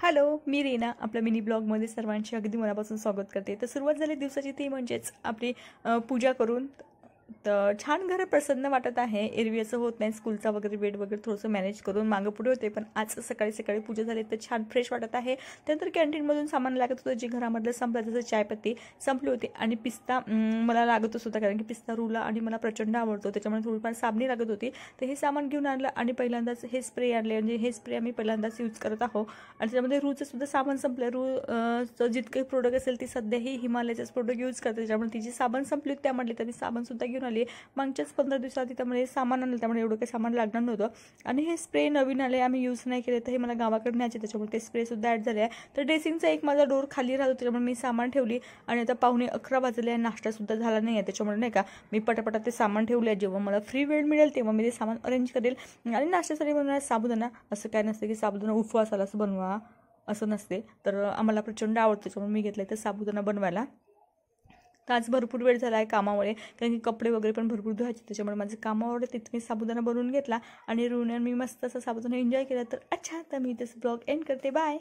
Hello, मी रीना आपल्या mini ब्लॉगमध्ये सर्वांचे अगदी मनापासून स्वागत करते. तर सुरुवात झाली दिवसाची ती म्हणजेच आपली पूजा करून. तर छान घर प्रसन्न वाटत आहे. एरवी असं होत नाही, स्कूलचा वगैरे वेट वगैरे थोडंसं मॅनेज करून मागं पुढे होते, पण आज सकाळी सकाळी पूजा झाली तर छान फ्रेश वाटत आहे. त्यानंतर कॅन्टीनमधून सामान लागत होतं जे घरामधलं संपलं, जसं चायपत्ती संपली होती आणि पिस्ता मला लागतच होता, कारण की पिस्ता रुला आणि मला प्रचंड आवडतो, त्याच्यामुळे थोडीफार साबणी लागत होती. तर हे सामान घेऊन आणलं आणि पहिल्यांदाच हे स्प्रे आणले, म्हणजे हे स्प्रे आम्ही पहिल्यांदाच यूज करत आहोत. आणि त्याच्यामध्ये रूचं सुद्धा सामान संपलं. रूचं जितके प्रोडक्ट असेल ती सध्याही हिमालयाचेच प्रोडक्ट यूज करते, त्याच्यामुळे तिची साबण संपली होती. त्यामध्ये तर मी साबणसुद्धा घेऊन आली. मागच्याच 15 दिवसाआधी त्यामुळे सामान आणलं, त्यामुळे एवढं काही सामान लागणार नव्हतं. आणि हे स्प्रे नवीन आले, आम्ही यूज नाही केले, तर हे मला गावाकडे न्यायचे, त्याच्यामुळे ते स्प्रेसुद्धा ॲड झाले आहे. तर ड्रेसिंगचा एक माझा डोर खाली राहतो, त्याच्यामुळे मी सामान ठेवली. आणि आता 11:15 वाजले आहे, नाश्तासुद्धा झाला नाही आहे, त्याच्यामुळे नाही का मी पटापटा ते सामान ठेवले आहे. जेव्हा मला फ्री वेळ मिळेल तेव्हा मी ते सामान अरेंज करेल. आणि नाश्त्यासाठी बनवणार साबुदाणा. असं काय नसतं की साबुदाणा उपवास आलाच बनवा, असं नसते. तर आम्हाला प्रचंड आवडतं, त्याच्यामुळे मी घेतलं तर साबुदाणा बनवायला. तर आज भरपूर वेळ झाला आहे कामामुळे, कारण की कपडे वगैरे पण भरपूर धुवायचे, त्याच्यामुळे माझं कामावर तिथे मी साबुदाणा बनवून घेतला आणि रुण्यानं मी मस्त असा साबुदाणा एन्जॉय केला. तर अच्छा, तर मी तसं ब्लॉग एंड करते. बाय.